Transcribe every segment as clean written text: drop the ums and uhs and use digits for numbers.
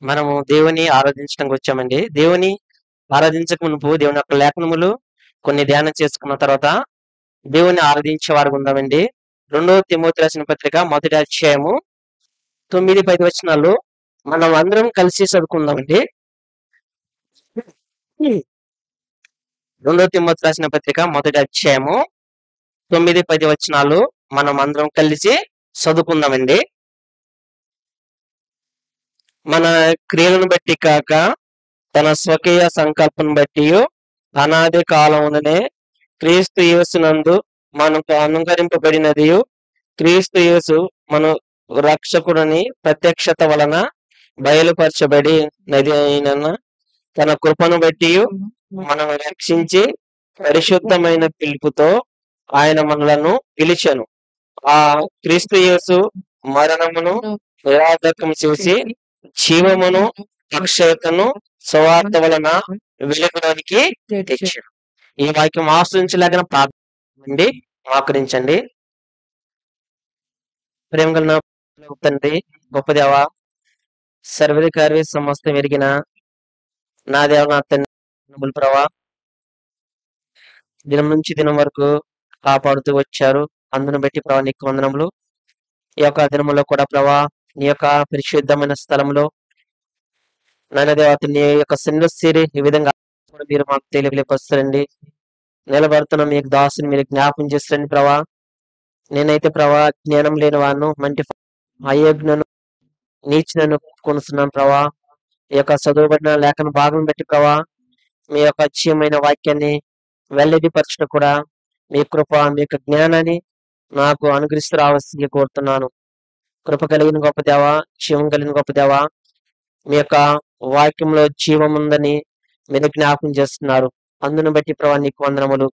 మనము దేవుని ఆరాధించడానికి వచ్చామండి. దేవుని ఆరాధించక మునుపు దేవుని యొక్క లేఖనములు కొన్ని ధ్యానం చేసుకున్న తర్వాత దేవుని ఆరాధించే వారికి ఉందామండి. 2 తిమోతి రాసిన పత్రిక మొదటి అధ్యాయము 9, 10 వచనాలు మనం అందరం కలిసి చదువుకుందామండి. 2 తిమోతి రాసిన పత్రిక మొదటి అధ్యాయము 9, 10 వచనాలు మనం అందరం కలిసి చదువుకుందామండి. మన క్రియలను బట్టి కాక తన స్వకీయ సంకల్పం బట్టి అనాది కాలముననే క్రీస్తు యేసునందు మనకు అనుకరింపబడినది క్రీస్తు యేసు మన రక్షకుడని ప్రత్యక్షత వలన బయలుపరచబడి నది అయిన తన కృపను బట్టి మనము రక్షించి పరిశుద్ధమైన పిలుపుతో ఆయన మనలను పిలిచెను. ఆ క్రీస్తు యేసు మరణమును నిరాధకం చేసి జీవమును అక్షయతను సువార్త వలన వెలుగులోనికి తెచ్చాడు. ఈ వాక్యం ఆశ్రయించలేక ప్రార్థించండి, మోకరించండి. ప్రేమ గల నా తండ్రి, గొప్ప దేవ, సర్వధికారి సమస్త ఎరిగిన నా దేవ, నా తండ్రి ప్రభా, దినం నుంచి దినం వరకు కాపాడుతూ వచ్చారు. అందును బట్టి ప్రభా నీకు వందనములు. ఈ యొక్క దినములో కూడా ప్రభా నీ యొక్క పరిశుద్ధమైన స్థలంలో నాయన దేవ, నీ యొక్క సన్నిధిని ఈ విధంగా కూడా మీరు మాకు తెలియపరుస్తారండి. నిలబడుతున్న మీకు దాసుని మీరు జ్ఞాపం చేస్తారండి ప్రభా. నేనైతే ప్రభా జ్ఞానం లేని వాను మంటి అయోగ్యను నీచునను కొనుస్తున్నాను ప్రభా. ఈ యొక్క చదువుబడిన లేఖన భాగం బట్టి ప్రభా మీ యొక్క అచ్చమైన వాక్యాన్ని వెల్లడిపరచడం కూడా మీ కృప, మీ యొక్క జ్ఞానాన్ని నాకు అనుగ్రహిస్తూ రావాల్సిందిగా కోరుతున్నాను. కృప కలిగిన గొప్ప దేవ, జీవం కలిగిన గొప్ప దేవ, మీ యొక్క వాక్యంలో జీవం ఉందని మీరు జ్ఞాపకం చేస్తున్నారు. అందును బట్టి ప్రభా నీకు వందనములు.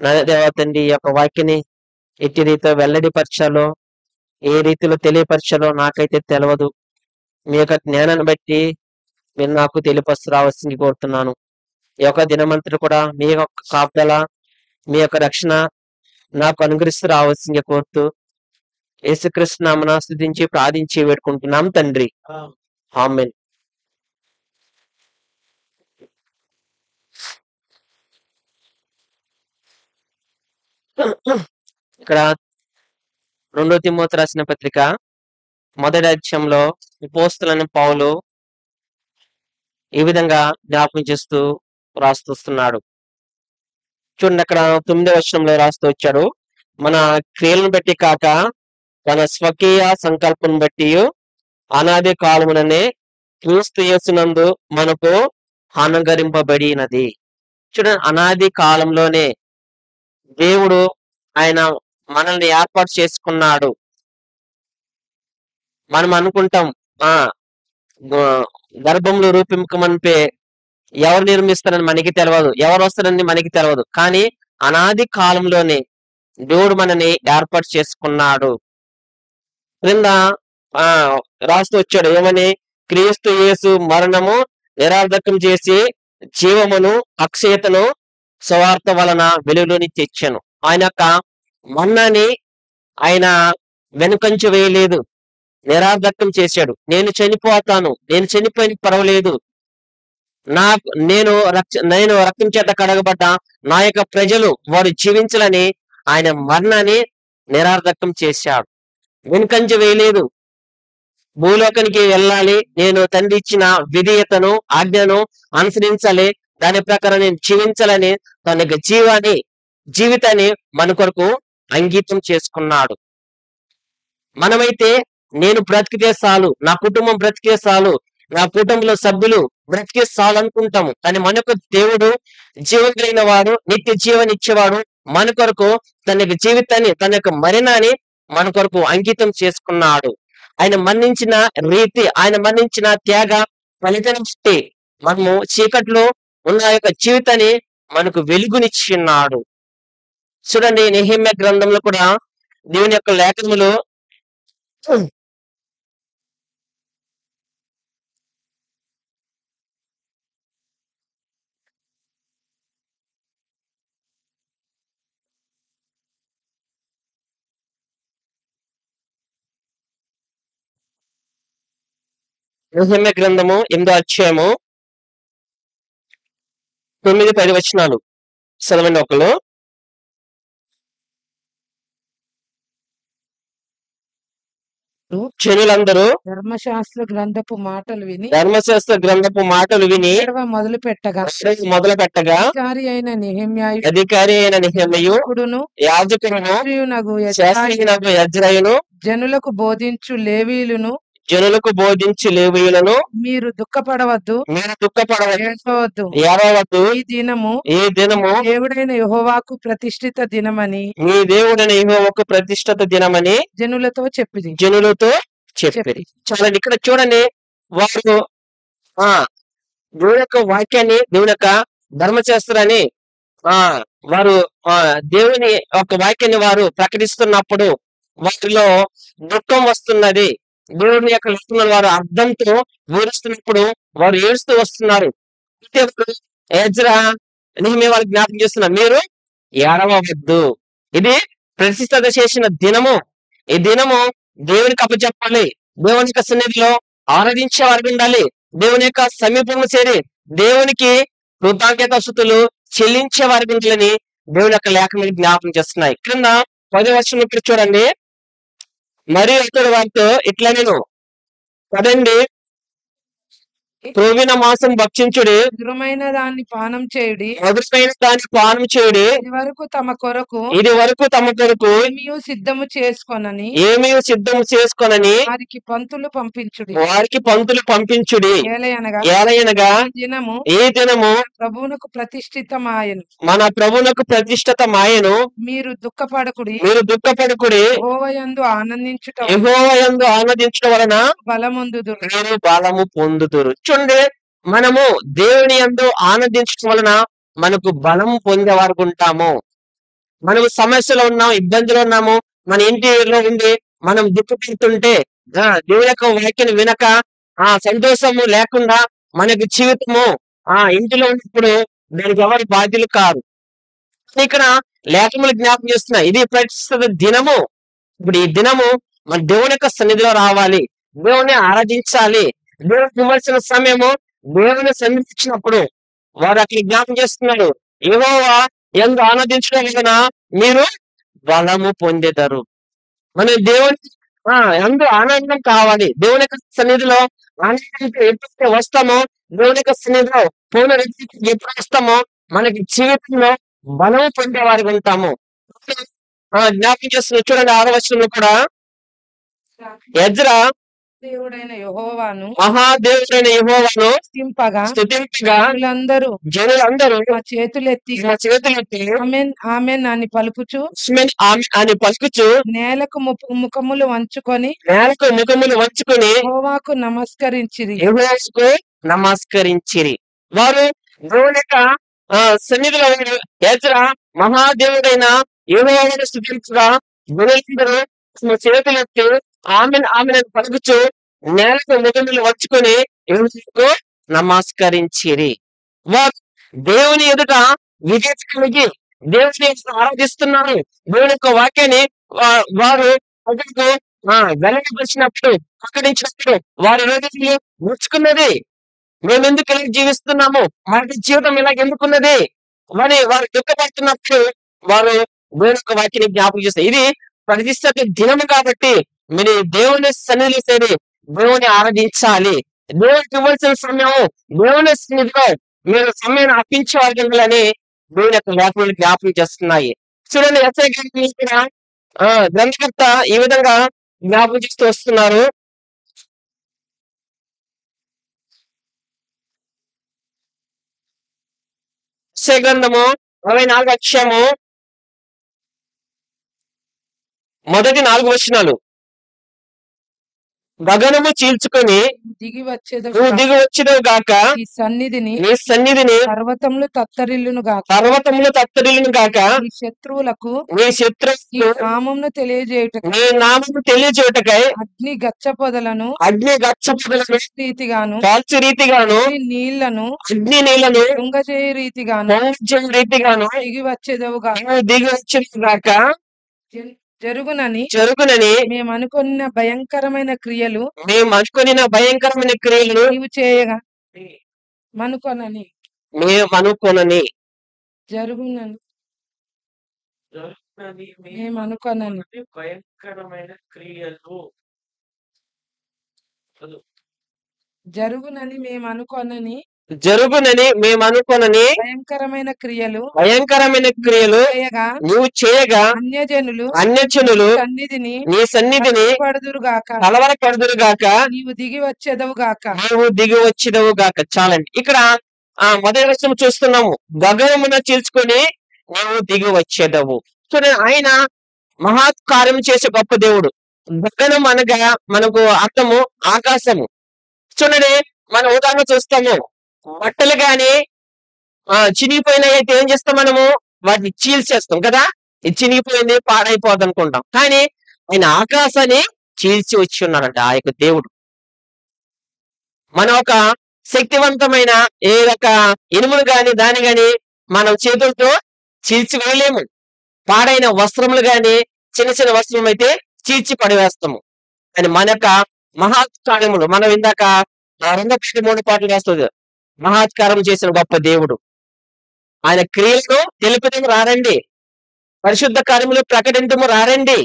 నా దేవ తండ్రి, ఈ యొక్క వాక్యాన్ని ఎట్టి రీతిలో వెల్లడిపరచాలో, ఏ రీతిలో తెలియపరచాలో నాకైతే తెలియదు. మీ యొక్క జ్ఞానాన్ని బట్టి మీరు నాకు తెలియపరుస్తూ రావాల్సింది కోరుతున్నాను. ఈ యొక్క దినమంతా కూడా మీ యొక్క కాపుదల, మీ యొక్క రక్షణ నాకు అనుగ్రహిస్తూ రావాల్సిందిగా కోరుతూ యేసుక్రీస్తు నామమున స్తుతించి ప్రార్థించి వేడుకుంటున్నాం తండ్రి. ఆమేన్. ఇక్కడ 2 తిమోతి రాసిన పత్రిక మొదటి అధ్యాయంలో అపోస్తలుడైన పౌలు ఈ విధంగా జ్ఞాపకం చేస్తూ రాస్తున్నాడు. చూడండి, అక్కడ 9వ వచనంలో రాస్తూ వచ్చాడు, మన క్రియలను బట్టి కాక తన స్వకీయ సంకల్పం బట్టి అనాది కాలముననే క్రీస్తు యేసునందు మనకు అనుగ్రహింపబడినది. చూడండి, అనాది కాలంలోనే దేవుడు ఆయన మనల్ని ఏర్పాటు చేసుకున్నాడు. మనం అనుకుంటాం ఆ గర్భంలో రూపింపకమనిపే ఎవరు నిర్మిస్తారని మనకి తెలియదు, ఎవరు వస్తారని మనకి తెలియదు. కానీ అనాది కాలంలోనే దేవుడు మనని ఏర్పాటు చేసుకున్నాడు. క్రింద ఆ రాస్తూ వచ్చాడు ఏమని, క్రీస్తు యేసు మరణము నిరార్థకం చేసి జీవమును అక్షయతను సువార్త వలన వెలుగులోని తెచ్చాను. ఆయన యొక్క మరణాన్ని ఆయన వెనుకంచ వేయలేదు, నిరార్థకం చేశాడు. నేను చనిపోతాను, నేను చనిపోయిన పర్వాలేదు, నేను రక్తం చేత కడగబడ్డ నా యొక్క ప్రజలు వారు జీవించాలని ఆయన మరణాన్ని నిరార్థకం చేశాడు, వెనుకంజ వేయలేదు. భూలోకానికి వెళ్ళాలి, నేను తండ్రి ఇచ్చిన విధేయతను ఆజ్ఞను అనుసరించాలి, దాని ప్రకారం నేను జీవించాలని తన యొక్క జీవితాన్ని మన కొరకు అంకితం చేసుకున్నాడు. మనమైతే నేను బ్రతికితే చాలు, నా కుటుంబం బ్రతికితే చాలు, నా కుటుంబంలో సభ్యులు బ్రతికే చాలు అనుకుంటాము. కానీ మన యొక్క దేవుడు జీవం కలిగిన వాడు, నిత్య జీవాన్ని ఇచ్చేవాడు. మన కొరకు తన యొక్క జీవితాన్ని, తన యొక్క మరణాన్ని మన కొరకు అంకితం చేసుకున్నాడు. ఆయన మరణించిన రీతి, ఆయన మరణించిన త్యాగ ఫలితాన్ని బట్టి మనము చీకట్లో ఉన్న యొక్క జీవితాన్ని మనకు వెలుగునిచ్చిన్నాడు. చూడండి, నెహెమ్యా గ్రంథంలో కూడా దేవుని యొక్క లేఖనములు నెహెమ్యా గ్రంథము 8వ అధ్యాయము 9-10 వచనాలు చదవండి ఒకళ్ళు. జనులందరూ ధర్మశాస్త్ర గ్రంథపు మాటలు విని ధర్మశాస్త్ర గ్రంథపు మాటలు విని మొదలు పెట్టగా మొదలు పెట్టగా అధికారి అయిన నెహెమ్యాయు యాజకుడును శాస్త్రియునగు శాస్త్రీయునగు యెజ్రెయును జనులకు బోధించు లేవీయులను మీరు దుఃఖపడవద్దు, ఏడవద్దు. ఈ దినము దేవుడైన యెహోవాకు ప్రతిష్ఠిత దినమని మీ దేవుడైన యెహోవాకు ప్రతిష్ఠిత దినమని జనులతో చెప్పిరి. చాలా ఇక్కడ చూడండి, వారు దేవుని యొక్క వాక్యాన్ని, దేవుని యొక్క ధర్మశాస్త్రాన్ని వారు దేవుని యొక్క వాక్యాన్ని వారు ప్రకటిస్తున్నప్పుడు వారిలో దుఃఖం వస్తున్నది. దేవుని యొక్క లక్షణాలు వారు అర్థంతో వివరిస్తున్నప్పుడు వారు ఏడుస్తూ వస్తున్నారు. ఎజ్రా నెహెమ్యా వాళ్ళకి జ్ఞాపకం చేస్తున్నారు, మీరు ఏడవవద్దు. ఇది ప్రతిష్ఠిత చేసిన దినము. ఈ దినము దేవునికి అప్పచెప్పాలి. దేవుని యొక్క సన్నిధిలో ఆరాధించే వారికి ఉండాలి. దేవుని యొక్క సమీపంలో చేరి దేవునికి కృతజ్ఞతాస్తుతులు చెల్లించే వారికి ఉండాలని దేవుని యొక్క లేఖనాలు జ్ఞాపకం చేస్తున్నాయి. క్రింద 10వ వచనం ఇక్కడ చూడండి, మరియు ఇతడు వారితో ఇట్లా నేను పదండి, ప్రోవిన మాసం భక్షించుడి, మధురమైన దాన్ని పానం చేయుడి, ఇది వరకు తమ కొరకు ఏమీ సిద్ధము చేసుకొనని వారికి పంతులు పంపించుడి. ఏలయనగా ఈ దినము ప్రభువునకు ప్రతిష్ఠితమాయను, మన ప్రభువునకు ప్రతిష్ఠితమాయను. మీరు దుఃఖపడకుడి, యెహోవాయందు ఆనందించుట వలన బలము పొందుదురు. చూడండి, మనము దేవుని యందు ఆనందించడం వలన మనకు బలం పొందేవారు ఉంటాము. మనము సమస్యలో ఉన్నాము, ఇబ్బందులు ఉన్నాము, మన ఇంటిలో ఉండి మనం దుఃఖపడుతుంటే దేవుని యొక్క వాక్యాన్ని వినక సంతోషము లేకుండా మనకు జీవితము ఇంటిలో ఉన్నప్పుడు దానికి ఎవరు బాధ్యులు కాదు. ఇక్కడ లేఖములు జ్ఞాపకం చేస్తున్నాయి, ఇది ప్రతిష్ఠిత దినము. ఇప్పుడు ఈ దినము మన దేవుని యొక్క సన్నిధిలో రావాలి, దేవుని ఆరాధించాలి. దేవునికి ఇవ్వాల్సిన సమయము దేవుని సన్నిధించినప్పుడు వారు అట్లా జ్ఞాపకం చేస్తున్నారు, యెహోవా యందు ఆనందించడం వలన మీరు బలము పొందేదారు. మన దేవుని యందు ఆనందం కావాలి. దేవుని యొక్క సన్నిధిలో ఆనందంతో ఎప్పుడైతే వస్తామో, దేవుని యొక్క సన్నిధిలో పూర్ణ రీతికి ఎప్పుడు వస్తామో మనకి జీవితంలో బలము పొందేవారికి ఉంటాము. జ్ఞాపకం చేస్తున్న చూడండి, 6వ వచనంలో కూడా ఎజ్రా దేవుడైన యెహోవాను మహాదేవుడైన యెహోవాను స్తుతింపగా జనులందరూ మా చేతులెత్తి ఆమేన్ అని పలుకుచు నేలకు ముఖములు వంచుకొని యెహోవాకు నమస్కరించిరి. వారు దేవుని యొక్క సన్నిధిలో ఎజ్రా మహాదేవుడైన యెహోవాను స్తుతించగా జనులందరూ చేతులెత్తి ఆమెన్ అని పలుకుచు నేలకు ముఖములు వచ్చుకొని యెహోవాకు నమస్కరించిరి. వారు దేవుని ఎదుట విజయ కలిగి దేవుని ఆరాధిస్తున్నారు. దేవుని యొక్క వాక్యాన్ని వారు వెల్లడిపరిచినప్పుడు, ప్రకటించినప్పుడు వారి హృదయంలో ముచ్చుకున్నది, మేము ఎందుకు ఇలా జీవిస్తున్నాము, మనకి జీవితం ఇలా ఎందుకున్నది అని వారు దుఃఖపడుతున్నప్పుడు వారు దేవుని యొక్క వాక్యాన్ని జ్ఞాపకం చేస్తారు. ఇది ప్రతిష్ఠిత దినము కాబట్టి మీరు దేవుని సన్నిధిలో చేరి దేవుని ఆరాధించాలి. దేవునికి ఇవ్వాల్సిన సమయం దేవుని సన్నిధిలో మీరు సమయాన్ని అర్పించవాలని దేవుని యొక్క లేఖనాలు జ్ఞాపకం చేస్తున్నాయి. చూడండి, ఎస్ఐ గ్రంథకర్త ఈ విధంగా జ్ఞాపకం చేస్తూ వస్తున్నారు. ఎస్ఐ గ్రంథము 44వ అధ్యాయము మొదటి 4 వచనాలు. గగనము చీల్చుకొని దిగి నువ్వు దిగి వచ్చేదవు గాక, నీ సన్నిధిని పర్వతములు తత్తరిల్లును గాక, నీ శత్రువులకు నీ నామమును తెలియజేయుటకై అగ్ని గచ్చ పొదలను కాల్చు రీతిగాను నీళ్లను అగ్ని నీళ్లను తుంగజేయ రీతిగాను దిగి వచ్చేదవు గాక, జరుగునని జరుగునని మేము అనుకున్న భయంకరమైన క్రియలు మేము అనుకొనిన భయంకరమైన క్రియలను నీవు చేయగా మనుకొనని మేము అనుకొనని జరుగునని మేము అనుకొనని భయంకరమైన క్రియలు జరుగునని మేము అనుకొనని జరుగునని మేము అనుకొనని భయంకరమైన క్రియలు భయంకరమైన క్రియలు చేయగా నువ్వు చేయగా అన్యజనులు అన్యజనులు సన్నిధిని నీ సన్నిధిని పడుదురుగాక కలవరపడుదురుగాక నీవు దిగి వచ్చేదవు గాక నీవు దిగి వచ్చిదవు గాక. చాలండి. ఇక్కడ మొదటి వచనం చూస్తున్నాము, గగనమున చీల్చుకొని నీవు దిగి వచ్చేదవు. చూడండి, ఆయన మహత్ కార్యం చేసే గొప్ప దేవుడు. గగనం అనగా మనకు అర్థము ఆకాశము. చూడండి, మనం ఉదాహరణ చూస్తాము, బట్టలు గాని చినిగిపోయినాయి అయితే ఏం చేస్తాం మనము? వాటిని చీల్చేస్తాం కదా. ఇది చినిగిపోయింది, పాడైపోద్ది అనుకుంటాం. కానీ ఆయన ఆకాశాన్ని చీల్చి వచ్చి ఉన్నాడంట ఆ యొక్క దేవుడు. మనం ఒక శక్తివంతమైన ఏ ఒక ఇనుములు గాని దాని గాని మనం చేతులతో చీల్చి వేయలేము. పాడైన వస్త్రములు గాని చిన్న చిన్న వస్త్రం అయితే చీల్చి పడివేస్తాము. కానీ మన యొక్క మహాత్కార్యములు, మనం ఇందాక 2:3 పాటలు వేస్తుంది, మహాత్కారం చేసిన గొప్ప దేవుడు. ఆయన క్రియలను తెలుపుదము రారండి, పరిశుద్ధ కార్యములు ప్రకటించము రారండి.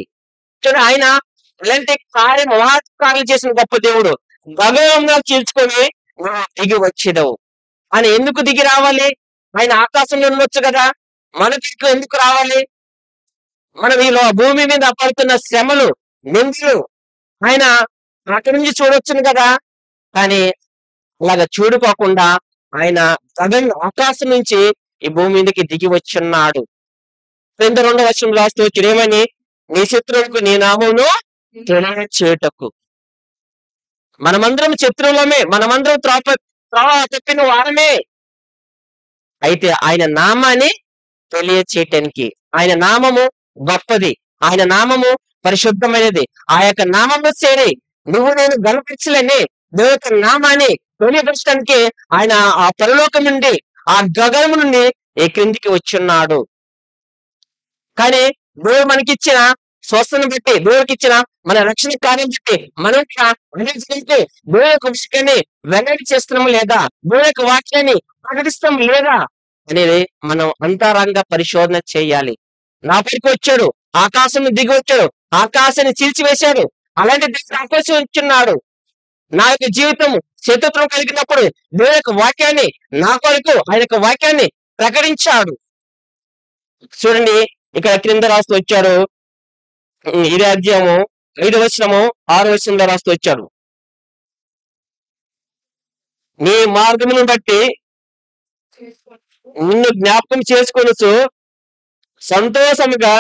చూడండి, ఆయన ఇలాంటి మహాత్కార్యం చేసిన గొప్ప దేవుడు. గగనంగా చీల్చుకొని దిగి వచ్చేదవు. ఆయన ఎందుకు దిగి రావాలి? ఆయన ఆకాశంలో ఉండొచ్చు కదా, మనకి ఎందుకు రావాలి? మనం ఈ భూమి మీద పడుతున్న శ్రమలు, నిందలు ఆయన అక్కడి నుంచి చూడొచ్చును కదా. కానీ అలాగా చూడుకోకుండా ఆయన ఆకాశం నుంచి ఈ భూమి మీదకి దిగి వచ్చున్నాడు. 2వ వచనం రాస్తూ వచ్చాడు ఏమని? నీ శత్రువులకు నీ నామమును తెలియచేయుటకు. మనమందరం శత్రువులమే, మనమందరం త్రోవ తప్పిన వారమే. అయితే ఆయన నామాన్ని తెలియచేయటానికి, ఆయన నామము గొప్పది, ఆయన నామము పరిశుద్ధమైనది. ఆ యొక్క నామము చేరి నువ్వు నేను గణపరచలేని దేవుని యొక్క నామాన్ని తెలియపరచడానికి ఆయన ఆ పరలోకం నుండి, ఆ గగనము నుండి ఈ క్రిందికి వచ్చున్నాడు. కానీ దేవుడు మనకిచ్చిన స్వస్థను బట్టి, దేవుడికి ఇచ్చిన మన రక్షణ కార్యం బట్టి మనం దేవుడి యొక్క విషయాన్ని వెల్లడి చేస్తున్నాము లేదా, దేవుడి యొక్క వాక్యాన్ని ప్రకటిస్తాం లేదా అనేది మనం అంతరంగ పరిశోధన చేయాలి. నా పైకి వచ్చాడు, ఆకాశం దిగి వచ్చాడు, ఆకాశాన్ని చీల్చివేశాడు, అలాంటి దేవుడు ఆకాశం వచ్చున్నాడు. నా యొక్క జీవితం శత్రుత్వం కలిగినప్పుడు దేవుడి యొక్క వాక్యాన్ని నా కొరకు ఆయన యొక్క వాక్యాన్ని ప్రకటించాడు. చూడండి, ఇక్కడ క్రింద రాస్తూ వచ్చాడు, ఇదే అధ్యాయము 5వ వచనము 6వ వచనంలో రాస్తూ వచ్చాడు, నీ మార్గమును బట్టి నిన్ను జ్ఞాపకం చేసుకొనుచు సంతోషముగా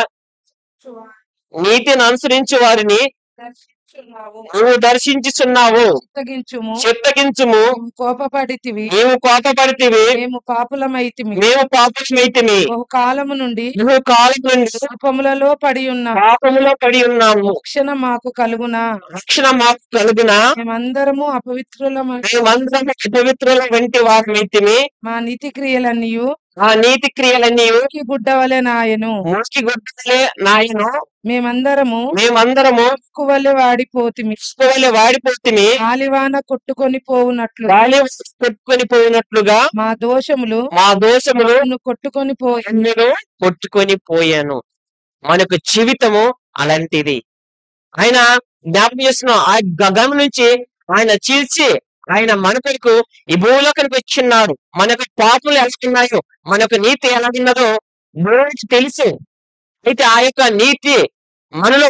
నీతిని అనుసరించు వారిని నువ్వు దర్శించుచున్నావు. చిత్తగించుము, నీవు కోపపడితివి, మేము పాపులమైతిమి, కాలము నుండి పాపములలో పడి ఉన్నాము. రక్షణ మాకు కలుగునా, మేమందరము అపవిత్రుల వంటి వారమైతిమి. మా నీతి క్రియలన్నీ ఆ నీతి క్రియలన్నీ గుడ్డవలే నాయను, మేమందరము వలె వాడిపోతిమి, గాలివాన కొట్టుకొని పోవునట్లుగా మా దోషములు కొట్టుకొని పోయాను. మనకు జీవితము అలాంటిది. ఆయన జ్ఞాపకం చేస్తున్న ఆ గగనం నుంచి ఆయన చీల్చి ఆయన మన కొరకు ఈ భూలోకానికి వచ్చిన్నాడు. మనకు పాపములు ఎలాగున్నాయో, మనకు నీతి ఎలాగున్నదో దేవుడికి తెలుసు. అయితే ఆ యొక్క నీతి మనలో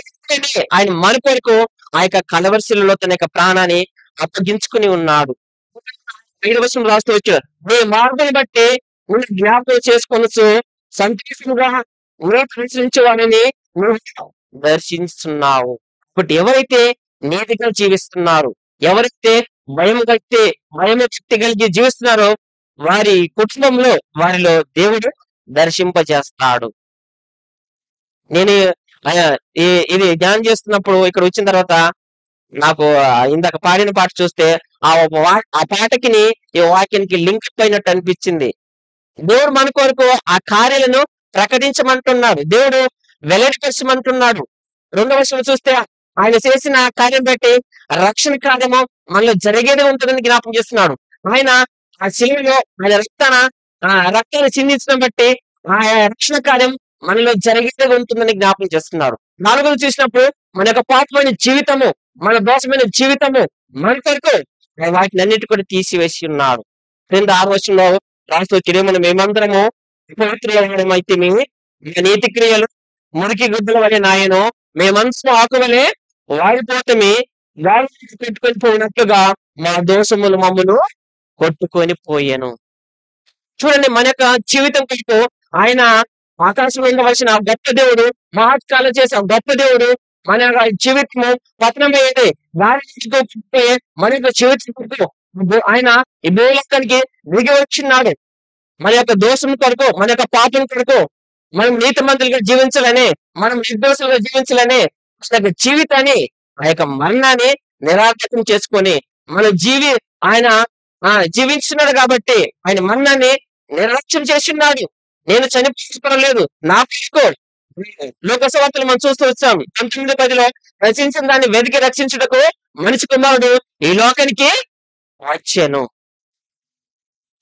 ఆయన మన కొరకు ఆ యొక్క కలవరిశిలలో తన యొక్క ప్రాణాన్ని అప్పగించుకుని ఉన్నాడు. 5వ వచనం రాస్తూ వచ్చాడు, నీ మార్గం బట్టి నువ్వు జ్ఞాపకం చేసుకొనొచ్చు, సంతోషంగా అనుసరించే వారిని నువ్వు దర్శిస్తున్నావు. ఇప్పుడు ఎవరైతే నీతిగా జీవిస్తున్నారు, ఎవరైతే భయం భక్తి కలిగి జీవిస్తున్నారో వారి కుటుంబంలో వారిలో దేవుడు దర్శింపజేస్తాడు. నేను ఇది ధ్యానం చేస్తున్నప్పుడు ఇక్కడ వచ్చిన తర్వాత నాకు ఇందాక పాడిన పాట చూస్తే ఆ పాటకి ఈ వాక్యానికి లింక్ అయినట్టు అనిపించింది. దేవుడు మన కొరకు ఆ కార్యాలను ప్రకటించమంటున్నాడు, దేవుడు వెల్లడిపరచమంటున్నాడు. రెండవ వచనం చూస్తే ఆయన చేసిన కార్యం బట్టి రక్షణ కార్యము మనలో జరిగేదే ఉంటుందని జ్ఞాపకం చేస్తున్నాడు. ఆయన ఆ శిలువలో ఆయన రక్తాన్ని చిందించడం బట్టి ఆ రక్షణ కార్యం మనలో జరిగేదే ఉంటుందని జ్ఞాపకం చేస్తున్నాడు. నాలుగోది చూసినప్పుడు మన యొక్క పాపమైన జీవితము, మన దోషమైన జీవితము మన కొరకు వాటిని అన్నిటి కూడా తీసివేసి ఉన్నాడు. క్రింద 6వ వచనంలో రాస్తూ వచ్చి మనం మేమందరము పవిత్రులమైతే నీతి క్రియలు మురికి గుడ్డల వలె నాయను మేమంతా ఆకు వలె వాడిపోతమి పెట్టుకొని పోయినట్లుగా మా దోషములు మమ్మను కొట్టుకొని పోయాను. చూడండి, మన యొక్క జీవితం కొరకు ఆయన ఆకాశంలో ఉండవలసిన గొప్ప దేవుడు, మహత్కాలు చేసే గొప్ప దేవుడు. మన యొక్క జీవితము పతనమయ్యేది పుట్టే మన యొక్క జీవితం ఆయన ఈ భూలోకానికి దిగి వచ్చిన్నాడు. మన యొక్క దోషం కొరకు, మన యొక్క పాపం కొరకు మనం నీతిమంతులుగా జీవించాలని, మనం నిర్దోషులుగా జీవించాలని జీవితాన్ని, ఆ యొక్క మరణాన్ని నిరాకరణ చేసుకొని ఆయన జీవించున్నాడు కాబట్టి ఆయన మరణాన్ని నిర్లక్ష్యం చేస్తున్నాడు. నేను చనిపోలేదు, నా పట్టుకో లోకసభలు మనం చూస్తూ వచ్చాం. 19:10 రచించిన దాన్ని వెతికి రక్షించుటకు మనిషి కుమారుడు ఈ లోకానికి వచ్చాను.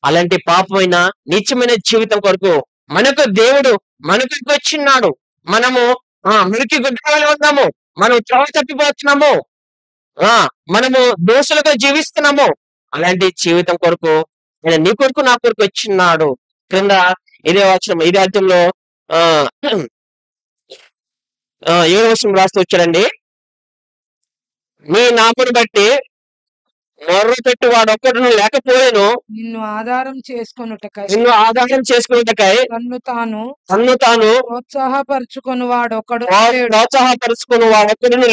అలాంటి పాపమైన నిత్యమైన జీవితం కొరకు మనకు దేవుడు మనకు వచ్చిన్నాడు. మనము మురికి గుడ్డలు ఉన్నాము, మనం త్రోవ తప్పిపోతున్నాము, మనము దోషులుగా జీవిస్తున్నాము. అలాంటి జీవితం కొరకు ఆయన నీ కొరకు నా కొరకు వచ్చిన్నాడు. క్రింద ఇదే అర్థంలో 7వ వచనం రాస్తూ వచ్చాడండి. నీ నామమును బట్టి మొర్ర పెట్టు వాడు ఒక్కడును లేకపోయాను, నిన్ను ఆధారం చేసుకొనుటకై తన్ను తాను ప్రోత్సాహపరుచుకుని వాడొక్కడును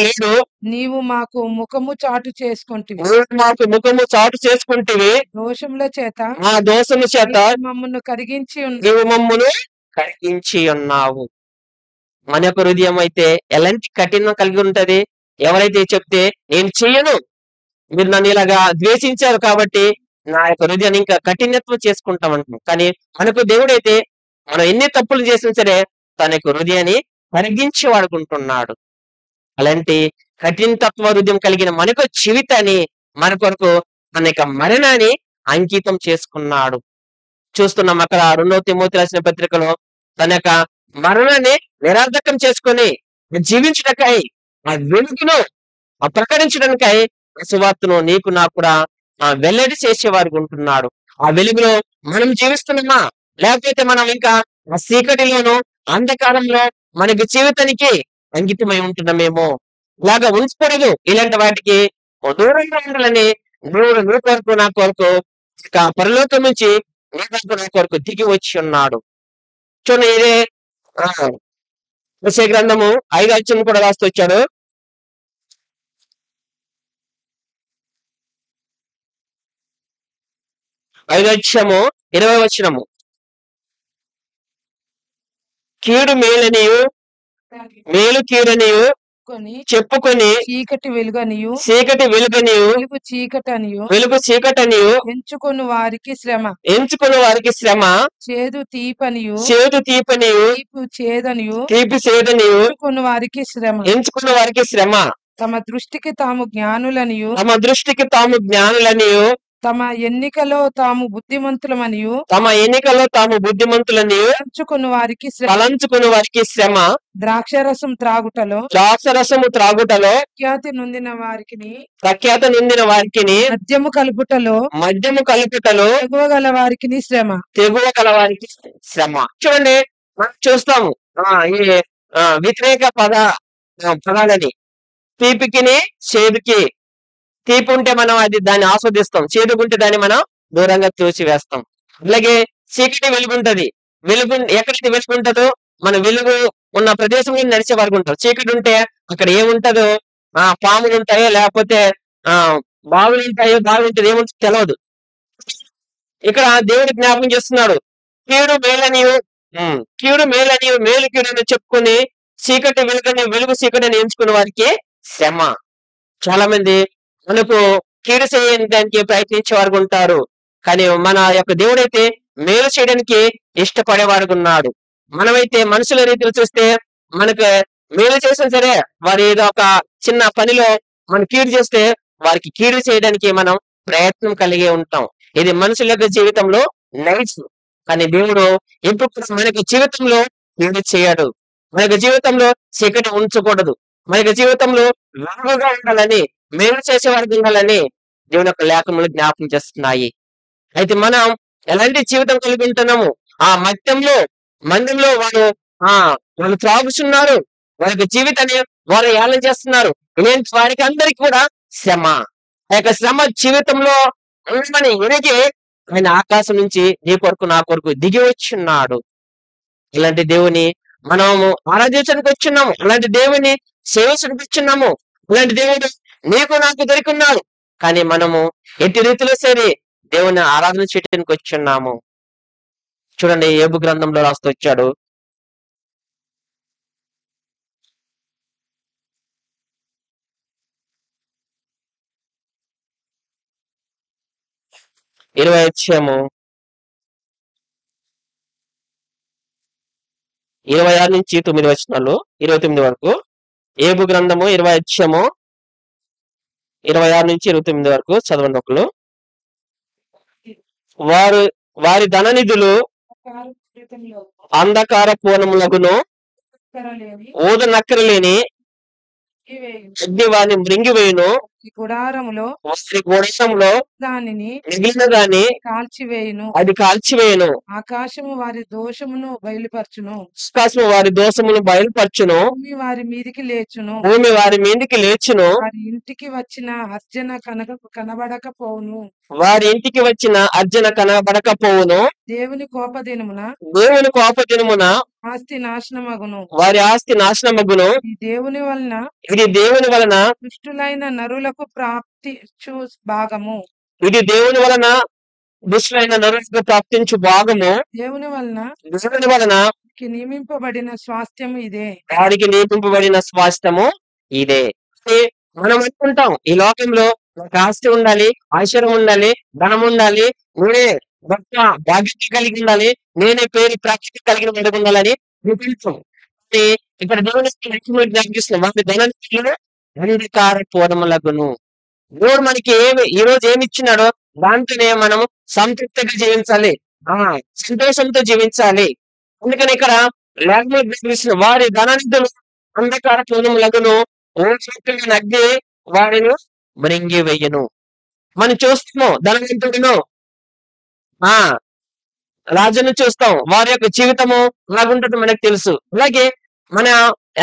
లేడు. నీవు మాకు ముఖము చాటు చేసుకుంటివి, దోషముల చేత మమ్మల్ని కరిగించి ఉన్నావు. మన యొక్క హృదయం అయితే ఎలాంటి కఠినం కలిగి ఉంటది? ఎవరైతే చెప్తే నేను చెయ్యను, మీరు నన్ను ఇలాగా ద్వేషించారు కాబట్టి నా యొక్క హృదయాన్ని ఇంకా కఠినత్వం చేసుకుంటాం అంటున్నాం. కానీ మనకు దేవుడైతే మనం ఎన్ని తప్పులు చేసినా సరే తన యొక్క హృదయాన్ని కరిగించి వాడుకుంటున్నాడు. అలాంటి కఠినతత్వ హృదయం కలిగిన మనకు జీవితాన్ని, మన కొరకు మన యొక్క మరణాన్ని అంకితం చేసుకున్నాడు. చూస్తున్నాం అక్కడ 2వ తిమోతి రాసిన పత్రికలో తన యొక్క మరణాన్ని నిరార్థకం చేసుకొని జీవించడానికై, ఆ వెలుగును ప్రకటించడానికై సువార్తను నీకు నాకు కూడా వెల్లడి చేసేవారికి ఉంటున్నాడు. ఆ వెలుగులో మనం జీవిస్తున్నామా, లేకపోతే మనం ఇంకా ఆ చీకటిలోనూ అంధకారంలో మనకి జీవితానికి అంకితమై ఉంటున్నామేమో? ఇలాగా ఉంచకూడదు. ఇలాంటి వాటికి దూరంగా ఉండాలని దేవుడు నీ కొరకు నా కొరకు ఇక పరలోకం నుంచి నీ కొరకు నా కొరకు దిగి వచ్చి ఉన్నాడు. చూడండి, ఇదే యెషయా గ్రంథము 5వ అధ్యాయం కూడా రాస్తూ వచ్చాడు. 5వ అధ్యాయము 20వ వచనము. కీడు మేలు కీడనియు చెప్పుకొని చీకటి వెలుగనియు వెలుగు చీకటనియు ఎంచుకొని వారికి శ్రమ చేదు తీపనియు తీపి చేదనియు ఎంచుకున్న వారికి శ్రమ తమ దృష్టికి తాము జ్ఞానులనియు తమ ఎన్నికలో తాము బుద్ధిమంతులమనియు తలంచుకుని వారికి శ్రమ ద్రాక్షరసము త్రాగుటలో ప్రఖ్యాతి నొందిన వారికి మద్యము కలుపుటలో తెగువ గల వారికి శ్రమ. చూడండి, మనం చూస్తాము ఈ వ్యతిరేక పదాలని. తీపికిని చేదుకి. తీపి ఉంటే మనం దాన్ని ఆస్వాదిస్తాం, చేదుకుంటే దాన్ని మనం దూరంగా తోసివేస్తాం. అలాగే చీకటి వెలుగుంటది. ఎక్కడైతే వెలుగు ఉంటుందో మన వెలుగు ఉన్న ప్రదేశంలో నడిచే వరకు ఉంటారు. చీకటి ఉంటే అక్కడ ఏముంటదో, పాములు ఉంటాయో లేకపోతే బావులు ఉంటాయో, బాగుంటుంది ఏముంటుందో తెలియదు. ఇక్కడ దేవుడు జ్ఞాపకం చేస్తున్నాడు, కీడు మేలు కీడని చెప్పుకొని చీకటి వెలుగు చీకటిని ఎంచుకున్న వారికి శ్రమ. చాలా మంది మనకు కీడు చేయడానికి ప్రయత్నించే వారు ఉంటారు, కానీ మన యొక్క దేవుడైతే మేలు చేయడానికి ఇష్టపడేవాడు ఉన్నాడు. మనమైతే మనుషుల రీతిలో చూస్తే మనకు మేలు చేసినా సరే వారు ఏదో ఒక చిన్న పనిలో మనం కీడు చేస్తే వారికి కీడు చేయడానికి మనం ప్రయత్నం కలిగి ఉంటాం. ఇది మనుషుల యొక్క జీవితంలో నైస్. కానీ దేవుడు ఎప్పుడు కూడా మన యొక్క జీవితంలో కీడు చేయడు. మన యొక్క జీవితంలో చీకటి ఉంచకూడదు. మన యొక్క జీవితంలో వెలుగుగా ఉండాలని, మేలు చేసేవారికి ఉండాలని దేవుని యొక్క లేఖనములు జ్ఞాపకం చేస్తున్నాయి. అయితే మనం ఎలాంటి జీవితం కలిగి ఉంటున్నాము? ఆ మందిరంలో వారు ఆ వాళ్ళు త్రాగుచున్నారు. వారి యొక్క జీవితాన్ని వారు ఏళన చేస్తున్నారు. ఇలాంటి వారికి అందరికి కూడా శ్రమ. ఆ యొక్క శ్రమ జీవితంలో ఉండమని ఎరిగి ఆయన ఆకాశం నుంచి నీ కొరకు నా కొరకు దిగి వచ్చున్నాడు. ఇలాంటి దేవుని మనము ఆరాధించడానికి వచ్చున్నాము. అలాంటి దేవుని సేవించడానికి వచ్చున్నాము. ఇలాంటి దేవుడు నీకు నాకు దొరికిన్నాడు. కానీ మనము ఎట్టి రీతిలో సరే దేవుని ఆరాధన చేయడానికి వచ్చున్నాము. చూడండి, యోబు గ్రంథంలో రాస్తూ వచ్చాడు. ఇరవై అధ్యాయము 26 నుంచి 9 వచనాలు 29 వరకు. యోబు గ్రంథము 20 అధ్యాయము 26 నుంచి 29 వరకు చదవండి ఒకరు. వారి ధననిధులు అంధకార పూర్ణములగును, ఊద నక్కరలేని అగ్ని వారిని మృంగివేయును. గుడారములో వారి గుడారంలో దానిని మిగిలిన దాన్ని కాల్చివేయును. అది కాల్చివేయును. ఆకాశము వారి దోషమును బయలుపరచును. ఆకాశము వారి దోషమును బయలుపరచును. భూమి వారి మీదికి లేచును. భూమి వారి మీదికి లేచును. వారి ఇంటికి వచ్చిన అర్జన కనబడకపోవును. వారి ఇంటికి వచ్చిన అర్జన కనబడకపోవును. దేవుని కోపదినమున దేవుని కోపదినమున ఆస్తి నాశనమగును. వారి ఆస్తి నాశనమగును. ఇది దేవుని వలన దుష్టులైన నరులకు ప్రాప్తించు భాగము. ఇది దేవుని వలన దుష్టులైన నరులకు ప్రాప్తించు భాగము. దేవుని వలన నియమింపబడిన స్వాస్థ్యము ఇదే. వారికి నియమింపబడిన స్వాస్థ్యము ఇదే. మనం అనుకుంటాం ఈ లోకంలో నాకు ఆస్తి ఉండాలి, ఐశ్వర్యం ఉండాలి, ధనం ఉండాలి, నేనే గొప్ప బాధ్యత కలిగి ఉండాలి, నేనే పేరు ప్రఖ్యాతి కలిగిన వాడిగా ఉండాలని చూపించాం. ఇక్కడ దేవుని జ్ఞాపిస్తున్నాం. వారి ధనాన్ని అంధకార పూర్ణములగును. దేవుడు మనకి ఈ రోజు ఏమి ఇచ్చినాడో దాంతోనే మనం సంతృప్తిగా జీవించాలి, సంతోషంతో జీవించాలి. అందుకని ఇక్కడ లేఖనం వారి ధనానిధులు అంధకార పూర్ణములగును, అగ్ని వారిని మృంగి వెయ్యను. మనం చూస్తాము ధనవంతుడును రాజును చూస్తాం, వారి యొక్క జీవితము ఎలాగుంటుందో మనకు తెలుసు. అలాగే మన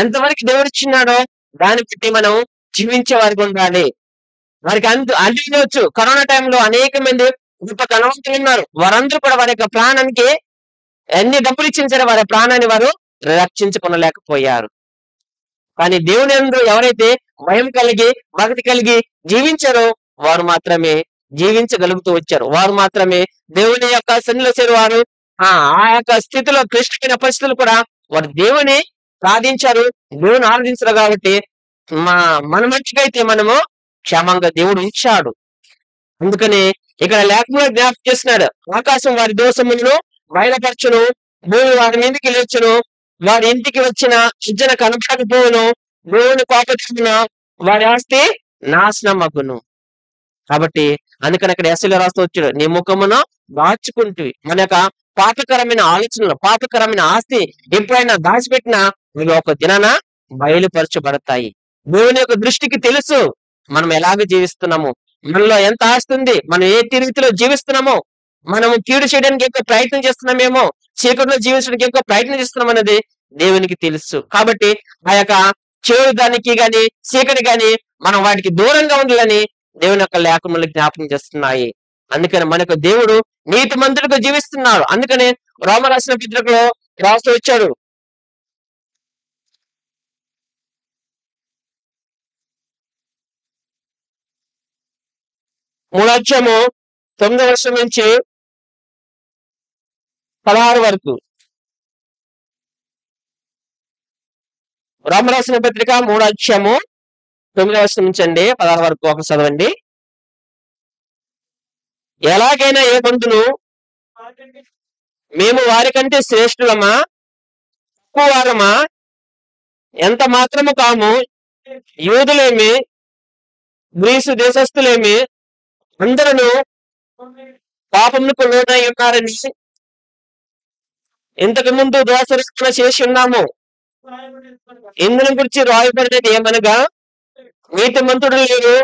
ఎంతవరకు దేవుడు ఇచ్చినాడో దాన్ని బట్టి మనం జీవించే వారికి ఉండాలి. వారికి అందించవచ్చు. కరోనా టైంలో అనేక మంది గొప్ప ధనవంతులు ఉన్నారు. వారందరూ కూడా వారి యొక్క ప్రాణానికి ఎన్ని డబ్బులు ఇచ్చిన సరే వారి ప్రాణాన్ని వారు రక్షించుకొనలేకపోయారు. కానీ దేవుని యందు ఎవరైతే భయం కలిగి భక్తి కలిగి జీవించారో వారు మాత్రమే జీవించగలుగుతూ వచ్చారు. వారు మాత్రమే దేవుని యొక్క సన్నిధిలో చేరువారు. ఆ యొక్క స్థితిలో క్లిష్టమైన పరిస్థితులు కూడా వారు దేవుని సాధించారు, దేవుని ఆరాధించారు. కాబట్టి మన మనిషికైతే మనము క్షేమంగా దేవుడు ఉంచాడు. అందుకని ఇక్కడ లేఖనంలో జ్ఞాపకం చేస్తున్నాడు. ఆకాశం వారి దోషములను బయలుపరచును, భూమి వారి మీదకి లేచును, వారి ఇంటికి వచ్చిన అర్జన కనపడకపోవును, దేవుని కోపమున వారి ఆస్తి నాశనమగును. కాబట్టి అందుకని అక్కడ ఎస్సీలో రాస్తూ వచ్చాడు, నీ ముఖమును దాచుకుంటువి. మన యొక్క పాపకరమైన ఆలోచనలు, పాపకరమైన ఆస్తి ఎప్పుడైనా దాచిపెట్టినా అవి ఒక దినాన బయలుపరచబడతాయి. దేవుని యొక్క దృష్టికి తెలుసు మనం ఎలాగ జీవిస్తున్నాము, మనలో ఎంత ఆస్తి ఉంది, మనం ఏ రీతిలో జీవిస్తున్నామో, మనము కీడు చేయడానికి ఎక్కువ ప్రయత్నం చేస్తున్నామేమో, చీకటిలో జీవించడానికి ఎక్కువ ప్రయత్నం చేస్తున్నాం అనేది దేవునికి తెలుసు. కాబట్టి ఆ యొక్క చెడు దానికి గాని చీకటి గాని మనం వాటికి దూరంగా ఉండాలని దేవుని యొక్క లేఖనములు జ్ఞాపకం చేస్తున్నాయి. అందుకని మనకు దేవుడు నీతిమంతుడిగా జీవిస్తున్నాడు. అందుకని రోమ రాసిన పత్రికలో రాస్తూ వచ్చాడు, 3వ అధ్యాయము 9వ వచనం నుంచి 16 వరకు. రోమ రాసిన పత్రిక 3వ అధ్యాయము 9వ వచనం నుంచి అండి 16 వరకు ఒక చదవండి. ఎలాగైనా ఏ బంధును మేము వారికంటే శ్రేష్ఠులమా తక్కువ వారమా ఎంత మాత్రము కాము, యూదులేమి, గ్రీసు దేశస్థులేమి, అందరూ పాపములకు లోనై ఉన్నారని ఇంతకు ముందు దోషరక్షణ చేసి ఉన్నాము. ఇందుని గురించి రాయబడినది ఏమనగా, నీతిమంతుడు లేరు,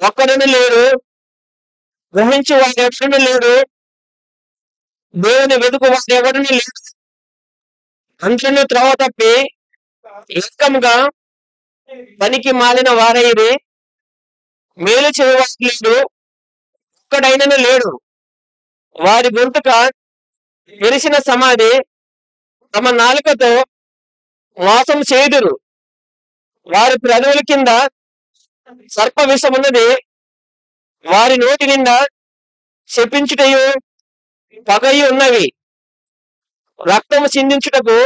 ఒక్కడును లేరు, గ్రహించి వాడు ఎవరును లేరు, దేవుని వెతుకు వాడు ఎవరును లేరు, అంతను త్రోవ తప్పి ఏకముగా పనికి మాలిన వారైరి, మేలు చేయవాడు లేడు, ఒక్కడైనను లేడు. వారి గొంతుక తెరిసిన సమాధి, తమ నాలుకతో మోసం చేయుదురు. వారి పెదవుల కింద సర్ప విషమున్నది, వారి నోటి నిండా శపించుటయు పగయు ఉన్నవి. రక్తము చిందించుటకు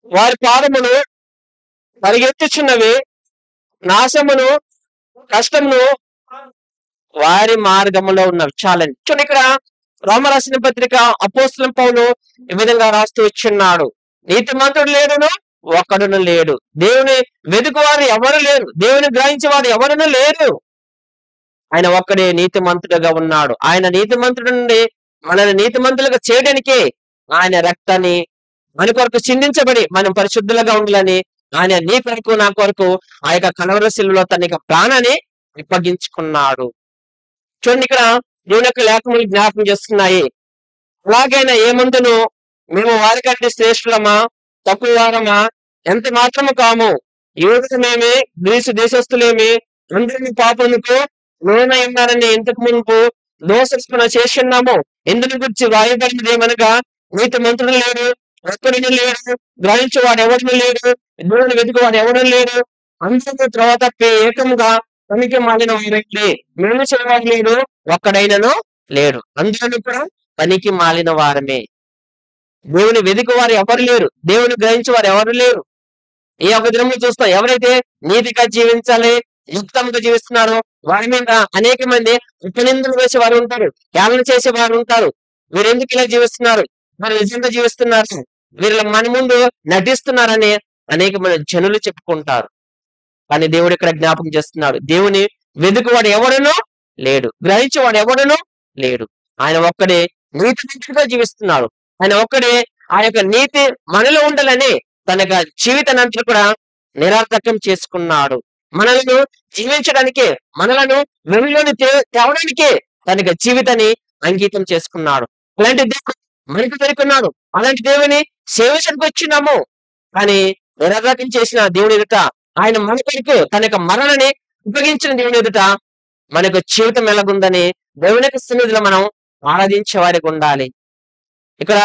వారి పాదములు పరిగెత్తుచున్నవి, నాశమును కష్టమును వారి మార్గములో ఉన్నవి. చాలండి. చూడండి, ఇక్కడ రోమ రాసిన పత్రిక అపోస్తలుడైన పౌలు ఈ విధంగా రాస్తూ వచ్చున్నాడు. నీతిమంతుడు లేడును, ఒక్కడును లేడు. దేవుని వెతుకువారు ఎవరు లేరు, దేవుని గ్రహించేవారు ఎవరును లేరు. ఆయన ఒక్కడే నీతిమంతుడుగా ఉన్నాడు. ఆయన నీతిమంతుడు నుండి మనల్ని నీతిమంతులుగా చేయడానికే ఆయన రక్తాన్ని మన కొరకు చిందించబడి మనం పరిశుద్ధులుగా ఉండాలని ఆయన నీ కొరకు నా కొరకు ఆ యొక్క కలవర శిలువలో తన యొక్క ప్రాణాన్ని అప్పగించుకున్నాడు. చూడండి, ఇక్కడ దేవుని యొక్క లేఖములు జ్ఞాపకం చేస్తున్నాయి. అలాగైనా ఏమందును మేము వారికంటే శ్రేష్ఠులమా, తక్కువ వారమా, ఎంత మాత్రము కాము, యూదులమేమి, గ్రీసు దేశస్థులేమి, అందరినీ పాపములకు లోనై ఉన్నారని ఇంతకు మునుపు దోషరక్షణ చేసి ఉన్నాము. ఇందుని గురించి రాయబడినది ఏమనగా, నీతిమంతుడు లేడు, ఒక్కడును లేడు, గ్రహించేవాడు ఎవడును లేడు, దేవుని వెతుకువాడు ఎవడు లేడు, అందరూ త్రోవ తప్పి ఏకముగా పనికి మాలిన వారైతే, మేలు చేయవాడు లేడు, ఒక్కడైనను లేడు. అందరూ కూడా పనికి మాలిన వారమే. దేవుని వెతుకు వారు ఎవరు లేరు, దేవుని గ్రహించే వారు ఎవరు లేరు. ఈ ఒక దినంలో చూస్తాం, ఎవరైతే నీతిగా జీవించాలి, యుక్తంగా జీవిస్తున్నారో వారి మీద అనేక మంది ఉపనిందలు వేసే వారు ఉంటారు, కేవలం చేసే వారు ఉంటారు. వీరు ఎందుకు ఇలా జీవిస్తున్నారు, మరి నిజంగా జీవిస్తున్నారు, వీళ్ళ మన ముందు నటిస్తున్నారని అనేక మంది జనులు చెప్పుకుంటారు. కానీ దేవుడు ఇక్కడ జ్ఞాపకం చేస్తున్నాడు, దేవుని వెతుకువాడు ఎవడునో లేడు, గ్రహించేవాడు ఎవడునో లేడు. ఆయన ఒక్కడే నీతిగా జీవిస్తున్నాడు. ఆయన ఒక్కడే ఆ యొక్క నీతి మనలో ఉండాలని తన యొక్క జీవితానంతా కూడా నిరర్థకం చేసుకున్నాడు. మనలను జీవించడానికే, మనలను వెలుగులోని తేవడానికే తన యొక్క జీవితాన్ని అంకితం చేసుకున్నాడు. అలాంటి దేవుడు మనకు దొరుకున్నాడు. అలాంటి దేవుని సేవించడానికి వచ్చినాము. కానీ నిరర్థకం చేసిన దేవుని ఎదుట, ఆయన మన కొరకు తన యొక్క మరణాన్ని ఉపయోగించిన దేవుని ఎదుట మనకు జీవితం ఎలాగుందని దేవుని యొక్క సన్నిధిలో మనం ఆరాధించే వారికి ఉండాలి. ఇక్కడ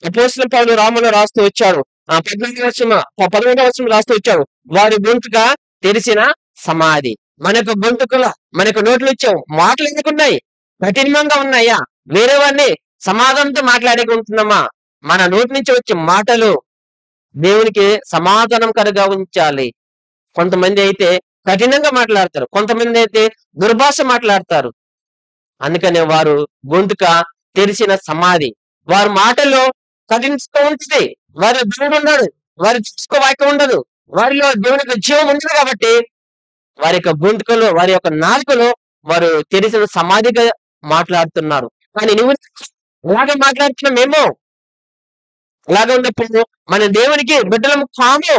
అపోస్తలుడైన పౌలు రాములో రాస్తూ వచ్చాడు, 11వ వచనం రాస్తూ వచ్చాడు, వారి గొంతుక తెరిచిన సమాధి. మనకు గొంతుకుల మనకు నోట్లు ఇచ్చావు, మాటలు ఎందుకున్నాయి, కఠినంగా ఉన్నాయా, వేరే వారిని సమాధానంతో మాట్లాడుకుంటున్నామా? మన నోటి నుంచి వచ్చే మాటలు దేవునికి సమాధానం కరుగా ఉంచాలి. కొంతమంది అయితే కఠినంగా మాట్లాడతారు, కొంతమంది అయితే దుర్భాష మాట్లాడతారు. అందుకనే వారు గొంతుక తెరిచిన సమాధి. వారి మాటల్లో కఠినంగా ఉంటుంది, వారి దేవుడు ఉన్నాడు, వారి చూసుకో వాక్యం ఉండదు, వారిలో దేవుని యొక్క జీవం ఉండదు. కాబట్టి వారి యొక్క గొంతుకలో, వారి యొక్క నాలుకలో వారు తెరిచిన సమాధిగా మాట్లాడుతున్నారు. కానీ నువ్వు అలాగే మాట్లాడుతున్నామేమో, అలాగే ఉన్నప్పుడు మన దేవునికి బిడ్డలము కాము.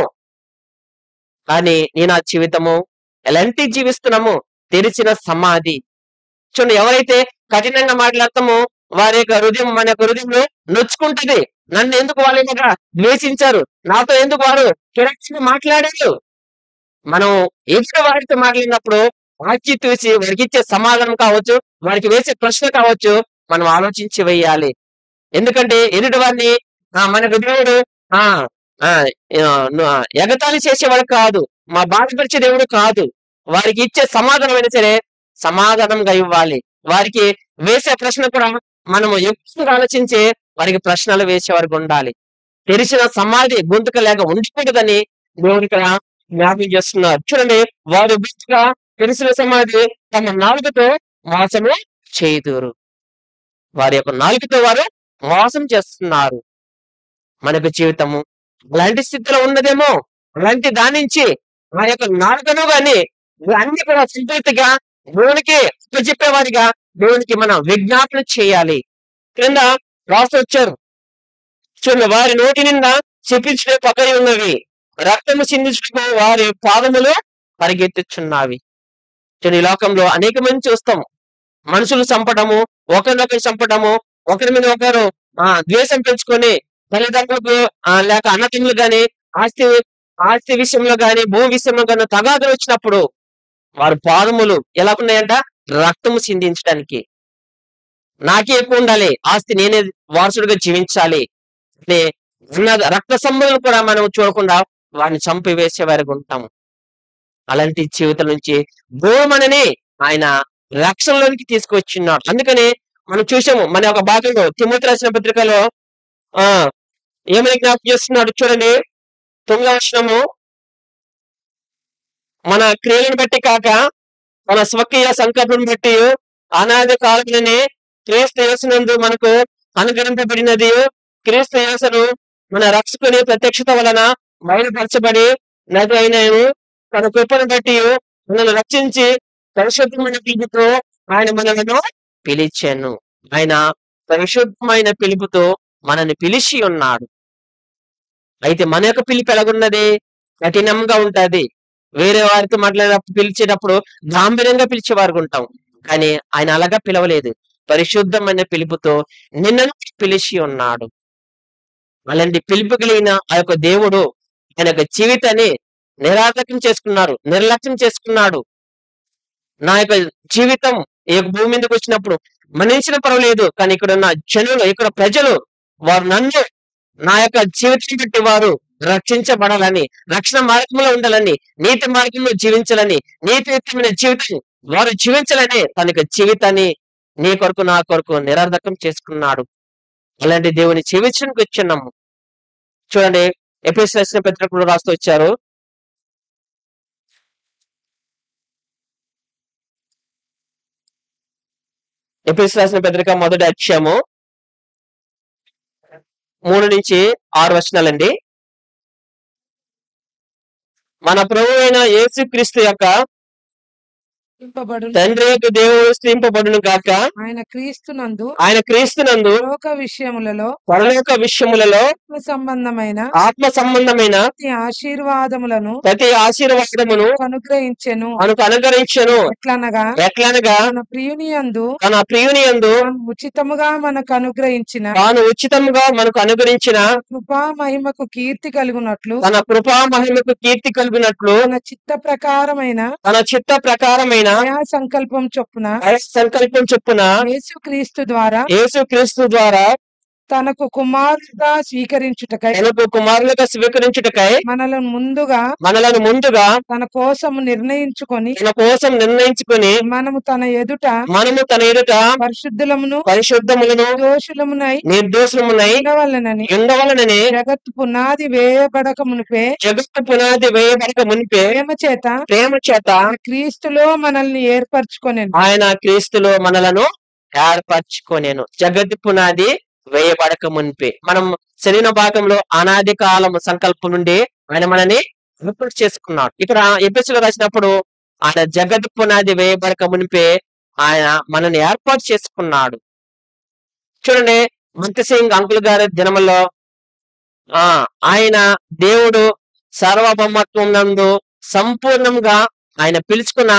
కానీ నేను ఆ జీవితము ఎలాంటి జీవిస్తున్నాము, తెరిచిన సమాధి. చూడండి, ఎవరైతే కఠినంగా మాట్లాడతామో వారి యొక్క హృదయం మన యొక్క హృదయంలో నొచ్చుకుంటది. నన్ను ఎందుకు వాళ్ళు ద్వేషించారు, నాతో ఎందుకు వారు కిరక్షగా మాట్లాడారు. మనం ఎదుటి వారితో మాట్లాడినప్పుడు వాకి చూసి వారికి ఇచ్చే సమాధానం కావచ్చు, వారికి వేసే ప్రశ్న కావచ్చు, మనం ఆలోచించి వేయాలి. ఎందుకంటే ఎదుటి వారిని మనకు దేవుడు ఎగతాళి చేసేవాడు కాదు, మా బాధపరిచే దేవుడు కాదు. వారికి ఇచ్చే సమాధానం అయినా సరే సమాధానంగా ఇవ్వాలి. వారికి వేసే ప్రశ్న కూడా మనము ఎక్కువగా ఆలోచించి వారికి ప్రశ్నలు వేసేవారికి ఉండాలి. తెరిచిన సమాధి గొంతుక లేక ఉండిపోతుందని దేవుడు ఇక్కడ జ్ఞాపకం చేస్తున్నారు. చూడండి, వారు గొంతుక తెరిచిన సమాధి తమ నాలుకతో మోసము చేయుదురు. వారి యొక్క నాలుకతో వారు మోసం చేస్తున్నారు. మనకు జీవితము అలాంటి స్థితిలో ఉన్నదేమో, అలాంటి దాని నుంచి ఆ యొక్క నాలుకను గాని అన్ని కూడా సంపూర్తిగా దేవునికి చెప్పేవారిగా దేవునికి మనం విజ్ఞాపన చేయాలి. క్రింద రాసి వచ్చారు చూడండి, వారి నోటి నిండా చెప్పించిన పక్కై ఉన్నవి, రక్తము చిందించుకు వారి పాదములు పరిగెత్తుచున్నావి. చూడండి, ఈ లోకంలో అనేక మంది చూస్తాం, మనుషులు చంపడము, ఒకరినొకరు చంపడము, ఒకరి మీద ఒకరు ద్వేషం పెంచుకొని తల్లిదండ్రులకు లేక అన్నతమ్ములు గాని ఆస్తి ఆస్తి విషయంలో గాని భూమి విషయంలో గాని తగాదులు వచ్చినప్పుడు వారి పాదములు ఎలా ఉన్నాయంట, రక్తము చిందించడానికి. నాకే ఎక్కువ ఉండాలి, ఆస్తి నేనే వారసుడిగా జీవించాలి అనే రక్త సంబంధం కూడా మనం చూడకుండా వారిని చంపివేసే వారికి ఉంటాము. అలాంటి జీవితం నుంచి భూమని ఆయన రక్షణలోనికి తీసుకొచ్చిన్నాడు. అందుకని మనం చూసాము మన యొక్క భాగంలో తిమోతి రాసిన పత్రికలో ఏమని జ్ఞాపకం చేస్తున్నాడు చూడండి, 9వ వచనము, మన క్రియలను బట్టి కాక మన స్వకీయ సంకల్పం బట్టి అనాది కాలంలోనే క్రీస్తు యేసునందు మనకు అనుగ్రహింపబడినది, క్రీస్తు యేసును మన రక్షకుని ప్రత్యక్షత వలన బయలుపరచబడి నది అయినను తన కృపను బట్టి మనల్ని రక్షించి పరిశుద్ధమైన పిలుపుతో ఆయన మనలను పిలిచాను. ఆయన పరిశుద్ధమైన పిలుపుతో మనల్ని పిలిచి ఉన్నాడు. అయితే మన యొక్క పిలుపు ఎలాగున్నది, కఠినంగా ఉంటది. వేరే వారితో పిలిచేటప్పుడు గాంభీర్యంగా పిలిచేవారు ఉంటాం, కానీ ఆయన అలాగా పిలవలేదు. పరిశుద్ధమైన పిలుపుతో నిన్నను పిలిచి ఉన్నాడు. అలాంటి పిలుపు కలిగిన ఆ యొక్క దేవుడు ఆయన యొక్క జీవితాన్ని నిర్లక్ష్యం చేసుకున్నాడు. నా యొక్క జీవితం ఈ యొక్క భూమి మీదకి వచ్చినప్పుడు మనిషిని పర్వాలేదు, కానీ ఇక్కడ ఉన్న జనులు, ఇక్కడ ప్రజలు, వారు నన్ను నా యొక్క జీవితం బట్టి వారు రక్షించబడాలని, రక్షణ మార్గంలో ఉండాలని, నీతి మార్గంలో జీవించాలని, నీతియుక్తమైన జీవితం వారు జీవించాలని తన యొక్క జీవితాన్ని నీ కొరకు నా కొరకు నిరర్ధకం చేసుకున్నాడు. అలాంటి దేవుని జీవించడానికి వచ్చున్నాము. చూడండి, ఎఫెసీయులకు రాసిన పత్రికలో రాస్తూ వచ్చారు, ఎఫెసీయులకు రాసిన పత్రిక 1వ అధ్యాయము 3 నుంచి 6 వచనాలండి. మన ప్రభువు అయిన యేసుక్రీస్తు యొక్క తండ్రి యొక్క దేవుడు స్థింపబడును గాక. ఆయన క్రీస్తునందు పరలోక విషయములలో ఆత్మ సంబంధమైన ప్రతి ఆశీర్వాదమును అనుగ్రహించెను. ఎట్లనగా తన ప్రియుని యందు ఉచితముగా మనకు అనుగ్రహించిన కృపా మహిమకు కీర్తి కలుగునట్లు తన తన చిత్త ప్రకారమైన సంకల్పం చొప్పున యేసుక్రీస్తు ద్వారా తనకు కుమారులుగా స్వీకరించుటకై మనలను ముందుగా తన కోసం నిర్ణయించుకొని మనము తన ఎదుట పరిశుద్ధులమును నిర్దోషులమునై ఉండవలనని జగత్తు పునాది వేయబడక మునిపే ప్రేమ చేత క్రీస్తులో మనల్ని ఏర్పరచుకొనెను. ఆయన క్రీస్తులో మనలను ఏర్పరచుకొనెను. జగత్తు పునాది వేయబడక మునిపే. మనం శరీర భాగంలో అనాది కాలం సంకల్పం నుండి ఆయన మనని ఏర్పాటు చేసుకున్నాడు. ఇక్కడ ఎఫెసీయులకు రాసినప్పుడు ఆయన జగత్ పునాది వేయబడక మునిపే ఆయన మనల్ని ఏర్పాటు చేసుకున్నాడు. చూడండి, మంత్రి సింగ్ అంకుల్ గారి దినములో ఆయన దేవుడు సార్వభౌమత్వం నందు సంపూర్ణంగా ఆయన పిలుచుకున్న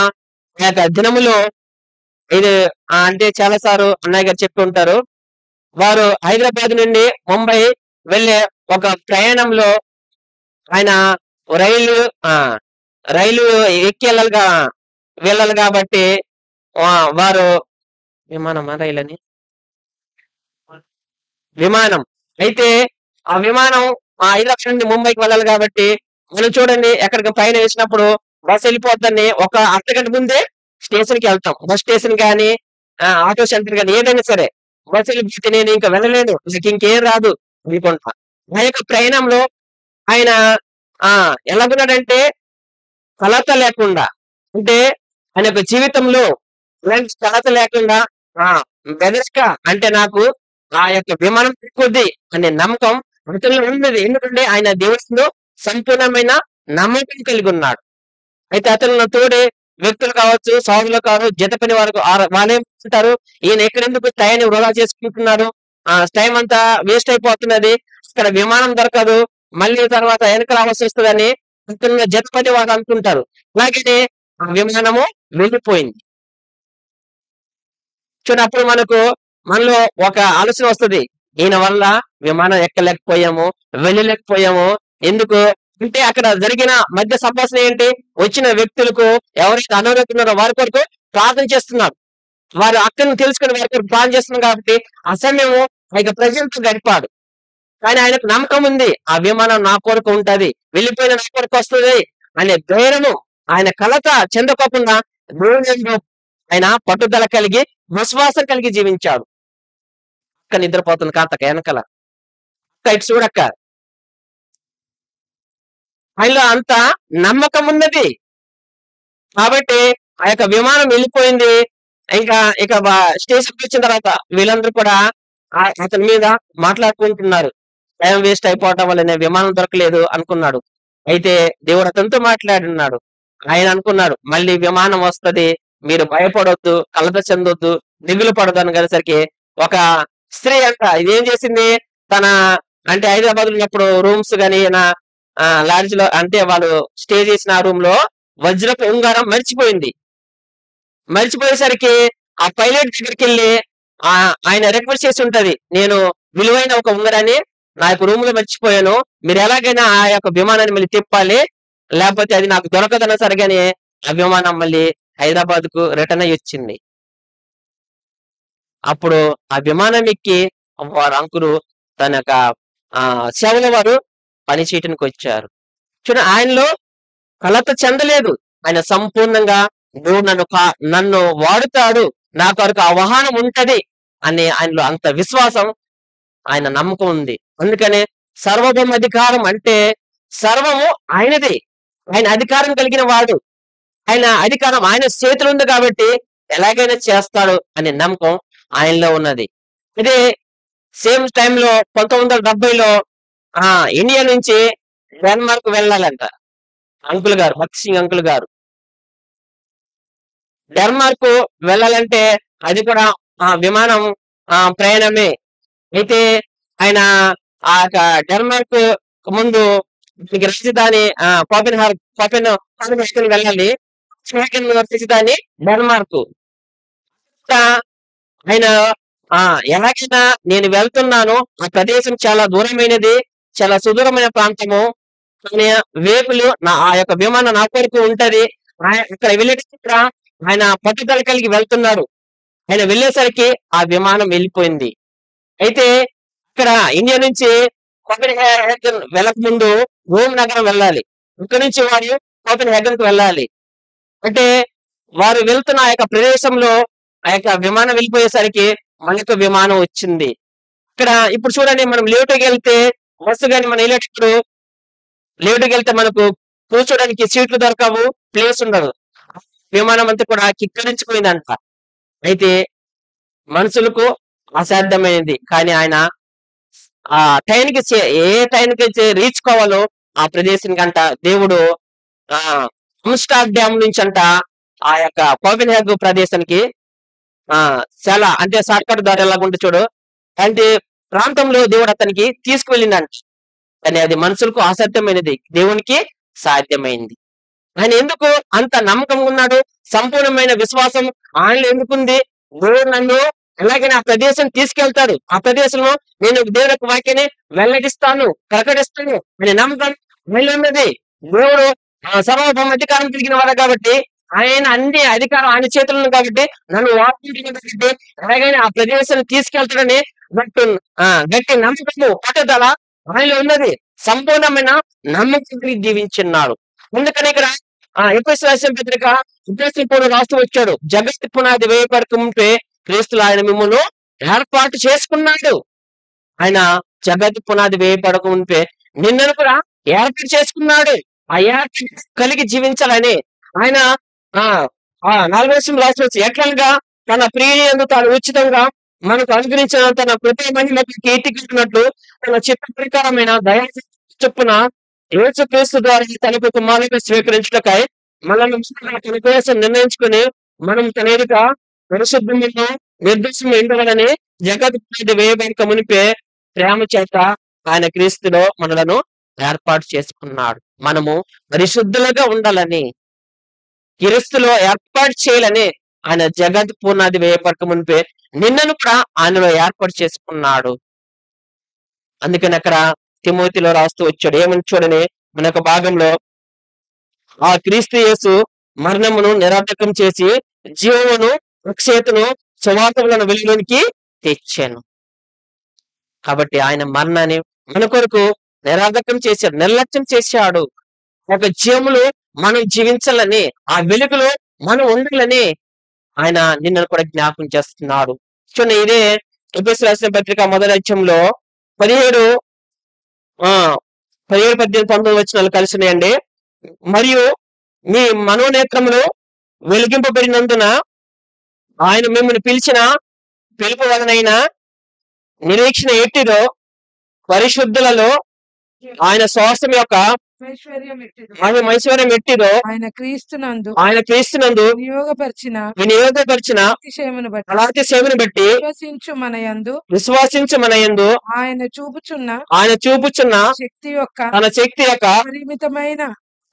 ఆ యొక్క దినములో ఇది అంటే చాలా సార్లు అన్నయ్య గారు చెప్పి ఉంటారు, వారు హైదరాబాద్ నుండి ముంబై వెళ్ళే ఒక ప్రయాణంలో ఆయన రైలు ఎక్కి వెళ్ళాలి కాబట్టి వారు విమానం అయితే ఆ విమానం హైదరాబాద్ నుండి ముంబైకి వెళ్ళాలి కాబట్టి మనం చూడండి, ఎక్కడికి పైన వేసినప్పుడు బస్ వెళ్ళిపోద్దని ఒక అర్ధగంట ముందే స్టేషన్ కి వెళ్తాం. బస్ స్టేషన్ కానీ ఆటో సెంటర్ కానీ ఏదైనా సరే బస్సు వెళ్ళిపోతే నేను ఇంకా వెళ్ళలేను, నాకు ఇంకేం రాదు అనుకుంటా. ఆ యొక్క ప్రయాణంలో ఆయన ఎలాగున్నాడంటే కలత లేకుండా, అంటే ఆయన యొక్క జీవితంలో కలత లేకుండా బెదర్స్గా అంటే నాకు ఆ యొక్క విమానం ఎక్కువది అనే నమ్మకం అతనిలో ఉన్నది. ఎందుకంటే ఆయన దేవుడిలో సంపూర్ణమైన నమ్మకం కలిగి ఉన్నాడు. అయితే అతను తోడే వ్యక్తులు కావచ్చు, సోదరులు కావచ్చు, జత పని వారు వాళ్ళేమంటారు, ఈయన ఎక్కడెందుకు టైంని వృధా చేసుకుంటున్నారు, టైం అంతా వేస్ట్ అయిపోతున్నది, ఇక్కడ విమానం దొరకదు, మళ్ళీ తర్వాత వెనక రావాల్సి వస్తుందని అక్కడ జత పని వారు అనుకుంటారు. అలాగనే ఆ విమానము వెళ్ళిపోయింది. చూడండి, అప్పుడు మనలో ఒక ఆలోచన వస్తది. ఈయన వల్ల విమానం ఎక్కలేకపోయాము, వెళ్ళలేకపోయాము. ఎందుకు అంటే అక్కడ జరిగిన మధ్య సంభాషణ ఏంటి? వచ్చిన వ్యక్తులకు ఎవరైతే అనారోగ్యం ఉన్నారో వారి కొరకు ప్రార్థన చేస్తున్నారు. వారు అక్కడిని తెలుసుకుని వారి కొరకు ప్రార్థన చేస్తున్నారు కాబట్టి ఆ సమయము ఇక ప్రజలతో గడిపాడు. కానీ ఆయనకు నమ్మకం ఉంది, ఆ విమానం నా కొరకు ఉంటది, వెళ్ళిపోయిన నా కొరకు వస్తుంది అనే ధైర్యము ఆయన కలత చెందకోకుండా దేవుని యందు ఆయన పట్టుదల కలిగి విశ్వాసం కలిగి జీవించాడు. అక్క నిద్రపోతుంది కాంతక వెనకల, అక్క ఇటు చూడక్క, ఆయనలో అంత నమ్మకం ఉన్నది. కాబట్టి ఆ యొక్క విమానం వెళ్ళిపోయింది. ఇక స్టేషన్కి వచ్చిన తర్వాత వీళ్ళందరూ కూడా అతని మీద మాట్లాడుకుంటున్నారు. టైం వేస్ట్ అయిపోవటం వల్ల విమానం దొరకలేదు అనుకున్నాడు. అయితే దేవుడు అతనితో మాట్లాడినాడు. ఆయన అనుకున్నాడు, మళ్ళీ విమానం వస్తది, మీరు భయపడొద్దు, కలత చెందొద్దు, దిగులు పడొద్దు అనేసరికి ఒక స్త్రీ అంట ఇదేం చేసింది, తన అంటే హైదరాబాద్ ఉన్నప్పుడు రూమ్స్ గాని లాడ్జ్ లో అంటే వాళ్ళు స్టే చేసిన ఆ రూమ్ లో వజ్రపు ఉంగారం మర్చిపోయింది. మర్చిపోయేసరికి ఆ పైలట్ దగ్గరికి వెళ్ళి ఆయన రిక్వెస్ట్ చేసి ఉంటది, నేను విలువైన ఒక ఉంగరాన్ని నా యొక్క రూమ్ లో మర్చిపోయాను, మీరు ఎలాగైనా ఆ యొక్క విమానాన్ని మళ్ళీ తిప్పాలి, లేకపోతే అది నాకు దొరకదన్న సరిగానే ఆ విమానం మళ్ళీ హైదరాబాద్ కు రిటర్న్ అయ్యి వచ్చింది. అప్పుడు ఆ విమానం ఎక్కి వారు అంకులు తన యొక్క సేవల వారు పని చేయటానికి వచ్చారు. చూడండి, ఆయనలో కలత చెందలేదు. ఆయన సంపూర్ణంగా దేవుడు నన్ను వాడుతాడు, నా కొరకు ఆ వాహనం ఉంటది అని ఆయనలో అంత విశ్వాసం, ఆయన నమ్మకం ఉంది. అందుకనే సర్వభౌమ అధికారం అంటే సర్వము ఆయనది. ఆయన అధికారం కలిగిన వాడు, ఆయన అధికారం ఆయన చేతులు ఉంది కాబట్టి ఎలాగైనా చేస్తాడు అనే నమ్మకం ఆయనలో ఉన్నది. ఇదే సేమ్ టైంలో 1970లో ఇండియా నుంచి డెన్మార్క్ వెళ్ళాలంట అంకుల్ గారు, భక్త్ సింగ్ అంకుల్ గారు. డెన్మార్క్ వెళ్ళాలంటే అది కూడా విమానం ప్రయాణమే. అయితే ఆయన ఆ యొక్క డెన్మార్క్ ముందు రాజధాని కోపెన్ వెళ్ళాలి, రాజధాని డెన్మార్క్. ఆయన ఎలాగైనా నేను వెళ్తున్నాను, ఆ ప్రదేశం చాలా దూరమైనది, చాలా సుదూరమైన ప్రాంతము, వేపులు ఆ యొక్క విమానం నా కొరకు ఉంటది, అక్కడ వెళ్ళేటప్పుడు ఆయన పట్టుదల కలిగి వెళ్తున్నారు. ఆయన వెళ్ళేసరికి ఆ విమానం వెళ్ళిపోయింది. అయితే ఇక్కడ ఇండియా నుంచి కోపెన్హేగన్ వెళ్ళక ముందు రోమ్ నగరం వెళ్ళాలి, ఇక్కడ నుంచి వారు కోపెన్హేగన్ కు వెళ్ళాలి. అంటే వారు వెళ్తున్న ఆ యొక్క ప్రదేశంలో ఆ యొక్క విమానం వెళ్ళిపోయేసరికి మనకు విమానం వచ్చింది. ఇక్కడ ఇప్పుడు చూడండి, మనం లేటుకి వెళ్తే బస్సు కానీ మనం వెళ్ళేటప్పుడు లేటుకి వెళ్తే మనకు కూర్చోడానికి సీట్లు దొరకవు, ప్లేస్ ఉండదు. విమానం అంతా కూడా కిక్కరించిపోయిందంట. అయితే మనుషులకు అసాధ్యమైనది, కానీ ఆయన ఆ టైంకి ఏ టైంకి రీచ్ కావాలో ఆ ప్రదేశానికి అంట దేవుడు ఆమ్స్టర్డామ్ నుంచి అంట ఆ యొక్క కోపెన్హేగన్ ప్రదేశానికి చాలా అంటే షార్ట్ కట్ దారి ఎలాగుంటే చూడు అంటే ప్రాంతంలో దేవుడు అతనికి తీసుకువెళ్ళిందంట. కానీ అది మనుషులకు అసాధ్యమైనది, దేవునికి సాధ్యమైంది. ఆయన ఎందుకు అంత నమ్మకంగా ఉన్నాడు, సంపూర్ణమైన విశ్వాసం ఆయనలో ఎందుకుంది? దేవుడు నన్ను ఎలాగైనా ఆ ప్రదేశం తీసుకెళ్తాడు, ఆ ప్రదేశంలో నేను దేవుడి యొక్క వాక్యాన్ని వెల్లడిస్తాను, ప్రకటిస్తాను అనే నమ్మకం ఆయనలో ఉన్నది. దేవుడు సర్వభౌమ అధికారం కలిగిన వాడు కాబట్టి, ఆయన అన్ని అధికారం ఆయన చేతులు ఉంది కాబట్టి, నన్ను వాడుకుంటున్నది ఎలాగైనా ఆ ప్రదేశాన్ని తీసుకెళ్తాడని గట్టి నమ్మకము పట్టుదల ఆయనలో ఉన్నది. సంపూర్ణమైన నమ్మకం జీవించున్నాడు. అందుకని ఇక్కడ ఎఫెసీయులకు రాసిన పత్రిక ఎఫెసీయులకు రాస్తూ వచ్చాడు, జగత్తు పునాది వేయబడకముందే క్రీస్తులో ఆయన మిమ్మల్ని ఏర్పాటు చేసుకున్నాడు. ఆయన జగత్తు పునాది వేయబడక మునిపే నిన్నను కూడా ఏర్పాటు చేసుకున్నాడు. ఆ ఏర్పాటు కలిగి జీవించాలని ఆయన 4 రాసి ఎట్లగా తన ప్రియుని తాను ఉచితంగా మనకు అనుగ్రహించిన తన కృప మహిమకు కీర్తి కలిగినట్లు తన చిత్త ప్రకారమైన దయా చొప్పున యేసుక్రీస్తు ద్వారా తనకు కుమారునిగా స్వీకరించుటకై మనల్ని తన కోసం నిర్ణయించుకుని మనం తన ఎదుట పరిశుద్ధమును నిర్దోషము ఉండవాలని జగత్ వేయబడక మునిపే ప్రేమ చేత ఆయన క్రీస్తులో మనలను ఏర్పాటు చేసుకున్నాడు. మనము పరిశుద్ధులుగా ఉండాలని, క్రీస్తులో ఏర్పాటు చేయాలని ఆయన జగత్ పునాది వేయబడక మునిపే నిన్నను కూడా ఆయనలో ఏర్పాటు చేసుకున్నాడు. అందుకని అక్కడ తిమోతిలో రాస్తూ వచ్చాడు. ఏమని చూడని మన యొక్క భాగంలో, ఆ క్రీస్తు యేసు మరణమును నిరర్థకం చేసి జీవమును అక్షయతను సువార్తలను వెలుగులోనికి తెచ్చాను. కాబట్టి ఆయన మరణాన్ని మన కొరకు నిరర్థకం చేశాడు, నిర్లక్ష్యం చేశాడు. ఒక జీవములు మనం జీవించాలని, ఆ వెలుగులో మనం ఉండాలని ఆయన నిన్నను కూడా జ్ఞాపకం చేస్తున్నాడు. చూడండి, ఇదే ఎఫెసీయులకు రాసిన పత్రిక మొదటి అధ్యాయంలో 17, 18, 19 వచనాలు కలిసినాయండి. మరియు మీ మనోనేత్రములు వెలిగింపబడినందున ఆయన మిమ్మల్ని పిలిచిన పిలుపు వలనైన నిరీక్షణ ఎట్టిదో పరిశుద్ధులలో ఆయన శ్వాసం యొక్క ఐశ్వర్యం ఎట్టిదో ఆయన క్రీస్తునందు వినియోగపరిచిన అతిశయమును బట్టి విశ్వాసించు మన యందు ఆయన చూపుచున్న తన శక్తి యొక్క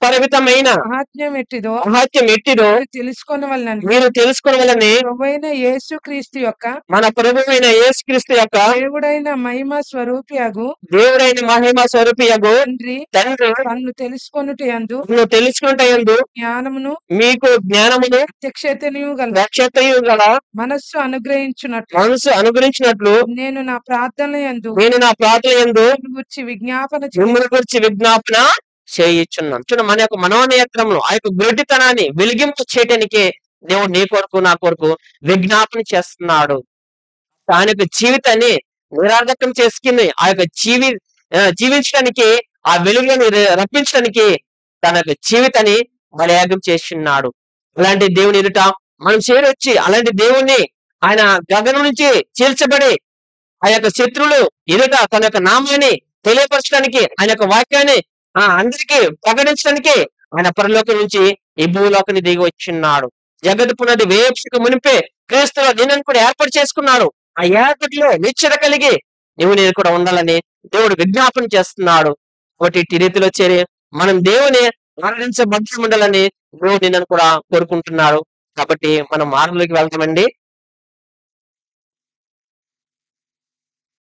పరిమితమైన మహాత్మ్యం ఎట్టిదో మీరు తెలుసుకోవాలని ప్రభువైన యేసుక్రీస్తు యొక్క మన ప్రభువైన యేసుక్రీస్తు యొక్క దేవుడైన మహిమ స్వరూపియగు తండ్రి తన్ను తెలుసుకొనుటయందు జ్ఞానమును మీకు జ్ఞానమును ప్రత్యక్షతయు గల మనస్సు అనుగ్రహించినట్లు నేను నా ప్రార్థన యందు మిమ్మల్ని గురించి విజ్ఞాపన చేయించున్నాం. చూడండి, మన యొక్క మనోనేత్రములు ఆ యొక్క గుడ్డితనాన్ని వెలిగింపు చేయటానికి దేవుడు నీ కొరకు నా కొరకు విజ్ఞాపన చేస్తున్నాడు. ఆయన యొక్క జీవితాన్ని నిరార్థకం చేసుకుని ఆ యొక్క జీవించడానికి, ఆ వెలుగులను రప్పించడానికి తన యొక్క జీవితాన్ని బలియాగం చేస్తున్నాడు. అలాంటి దేవుని ఎదుట మనం చేరొచ్చి అలాంటి దేవుణ్ణి ఆయన గగనం నుంచి చీల్చబడి ఆ యొక్క శత్రువులు ఎదుట తన యొక్క నామాన్ని తెలియపరచడానికి, ఆయన యొక్క వాక్యాన్ని అందరికీ ప్రకటించడానికి ఆయన పరలోకం నుంచి ఈ భూలోకాన్ని దిగి వచ్చిన్నాడు. జగత్ పునాది వేయక మునిపే క్రీస్తులో నిన్నను కూడా ఏర్పాటు చేసుకున్నాడు. ఆ ఏర్పాటులో నిశ్చయ కలిగి నేను కూడా ఉండాలని దేవుడు విజ్ఞాపన చేస్తున్నాడు. కాబట్టి ఇట్టి రీతిలో చేరి మనం దేవుని ఆరాధించబద్ధం ఉండాలని దేవుడు నిన్నను కూడా కోరుకుంటున్నాడు. కాబట్టి మనం మార్గంలోకి వెళ్తామండి.